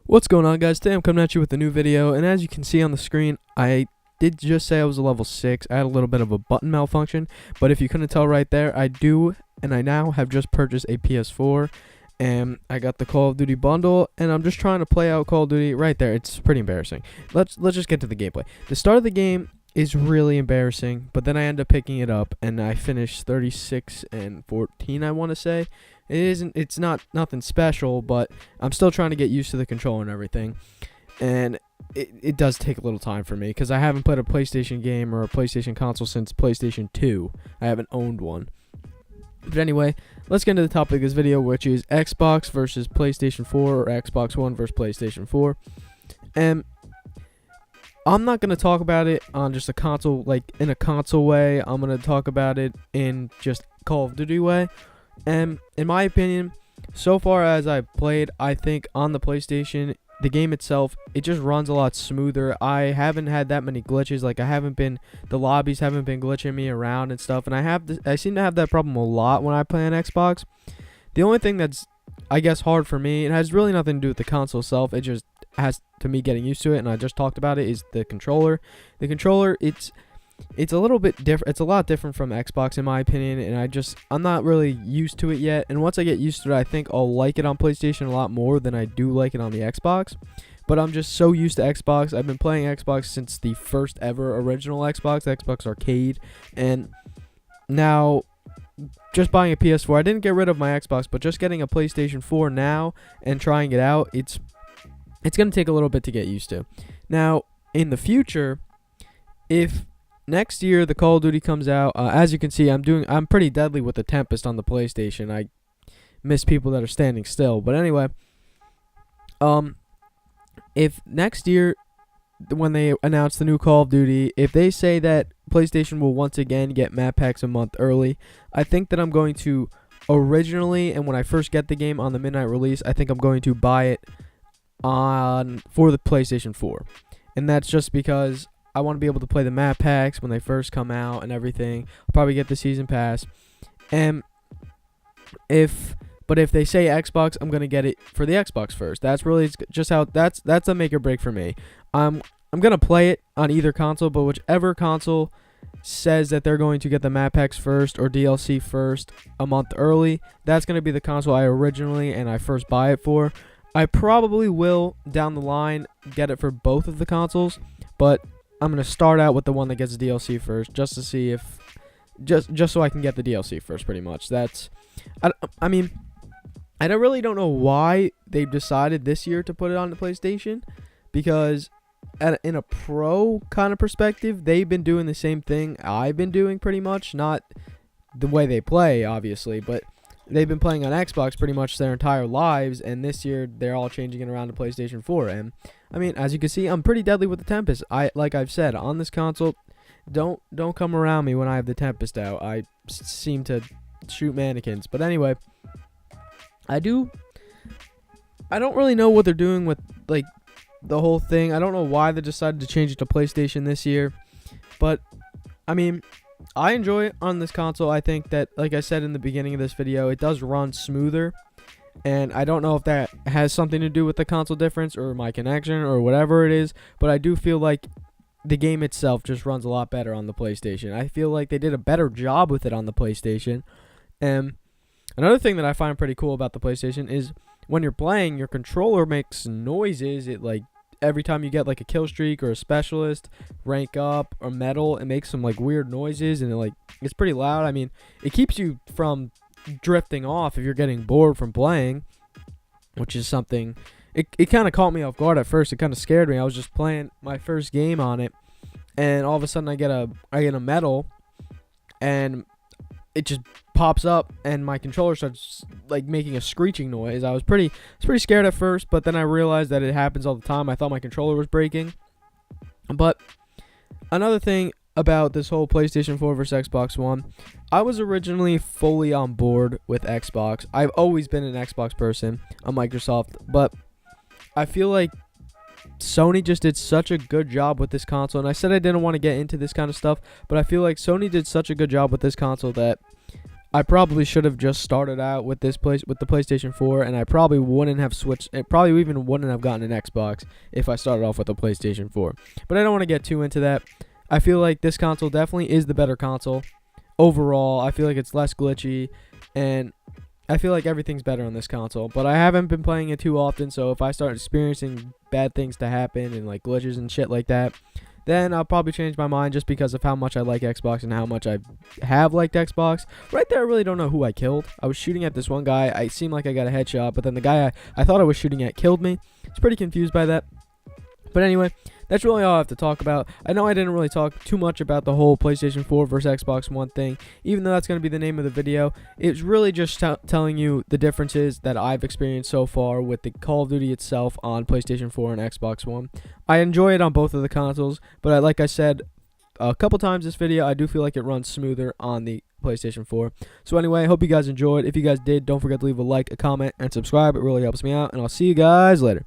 What's going on, guys? Today I'm coming at you with a new video, and as you can see on the screen, I did just say I was a level 6. I had a little bit of a button malfunction, but if you couldn't tell right there, I do, and I now have just purchased a PS4, and I got the Call of Duty bundle, and I'm just trying to play out Call of Duty right there. It's pretty embarrassing. Let's just get to the gameplay. The start of the game is really embarrassing, but then I end up picking it up, and I finished 36 and 14, I want to say. It's not nothing special, but I'm still trying to get used to the controller and everything. And it does take a little time for me because I haven't played a PlayStation game or a PlayStation console since PlayStation 2. I haven't owned one. But anyway, let's get into the topic of this video, which is Xbox versus PlayStation 4 or Xbox One versus PlayStation 4. And I'm not going to talk about it on just a console, like in a console way. I'm going to talk about it in just Call of Duty way. And in my opinion, so far as I've played, I think on the PlayStation, the game itself, it just runs a lot smoother. I haven't had that many glitches. Like the lobbies haven't been glitching me around and stuff. And I seem to have that problem a lot when I play on Xbox. The only thing that's, I guess, hard for me, it has really nothing to do with the console itself. It just has to me getting used to it. And I just talked about it, is the controller. The controller, it's a little bit different. It's a lot different from Xbox in my opinion, and I'm not really used to it yet. And once I get used to it, I think I'll like it on PlayStation a lot more than I do like it on the Xbox. But I'm just so used to Xbox. I've been playing Xbox since the first ever original Xbox Arcade, and now just buying a PS4. I didn't get rid of my Xbox, but just getting a PlayStation 4 now and trying it out, it's going to take a little bit to get used to. Now, in the future, if next year the Call of Duty comes out, as you can see, I'm pretty deadly with the Tempest on the PlayStation. I miss people that are standing still. But anyway, if next year when they announce the new Call of Duty, if they say that PlayStation will once again get map packs a month early, I think that I'm going to originally, and when I first get the game on the midnight release, I think I'm going to buy it for the PlayStation 4. And that's just because I want to be able to play the map packs when they first come out and everything. I'll probably get the season pass. And if they say Xbox, I'm gonna get it for the Xbox first. That's really just how that's a make or break for me. I'm gonna play it on either console, but whichever console says that they're going to get the map packs first or DLC first a month early, that's gonna be the console I originally and I first buy it for. I probably will down the line get it for both of the consoles, but I'm going to start out with the one that gets the DLC first, just to see if, just so I can get the DLC first, pretty much. I mean, I really don't know why they've decided this year to put it on the PlayStation, because in a pro kind of perspective, they've been doing the same thing I've been doing pretty much, not the way they play, obviously, but they've been playing on Xbox pretty much their entire lives, and this year they're all changing it around to PlayStation 4. And I mean, as you can see, I'm pretty deadly with the Tempest. Like I've said, on this console, don't come around me when I have the Tempest out. I seem to shoot mannequins. But anyway, I don't really know what they're doing with like the whole thing. I don't know why they decided to change it to PlayStation this year, but I mean, I enjoy it on this console. I think that, like I said in the beginning of this video, it does run smoother. And I don't know if that has something to do with the console difference or my connection or whatever it is, but I do feel like the game itself just runs a lot better on the PlayStation. I feel like they did a better job with it on the PlayStation. And another thing that I find pretty cool about the PlayStation is when you're playing, your controller makes noises. It like every time you get like a kill streak or a specialist, rank up or medal, it makes some like weird noises, and it's pretty loud. I mean, it keeps you from drifting off if you're getting bored from playing, which is something it kind of caught me off guard at first. It kind of scared me. I was just playing my first game on it, and all of a sudden I get a medal, and it just pops up, and my controller starts like making a screeching noise. I was pretty scared at first, but then I realized that it happens all the time. I thought my controller was breaking. But another thing about this whole PlayStation 4 versus Xbox One, I was originally fully on board with Xbox. I've always been an Xbox person on Microsoft, but I feel like Sony just did such a good job with this console, and I said I didn't want to get into this kind of stuff, but I feel like Sony did such a good job with this console that I probably should have just started out with the PlayStation 4, and I probably wouldn't have switched. It probably even wouldn't have gotten an Xbox if I started off with the PlayStation 4. But I don't want to get too into that. I feel like this console definitely is the better console overall. I feel like it's less glitchy, and I feel like everything's better on this console. But I haven't been playing it too often, so if I start experiencing bad things to happen and like glitches and shit like that, then I'll probably change my mind just because of how much I like Xbox and how much I have liked Xbox. Right there, I really don't know who I killed. I was shooting at this one guy. I seemed like I got a headshot, but then the guy I thought I was shooting at killed me. I was pretty confused by that. But anyway, that's really all I have to talk about. I know I didn't really talk too much about the whole PlayStation 4 versus Xbox One thing, even though that's going to be the name of the video. It's really just telling you the differences that I've experienced so far with the Call of Duty itself on PlayStation 4 and Xbox One. I enjoy it on both of the consoles, but like I said a couple times this video, I do feel like it runs smoother on the PlayStation 4. So anyway, I hope you guys enjoyed. If you guys did, don't forget to leave a like, a comment, and subscribe. It really helps me out, and I'll see you guys later.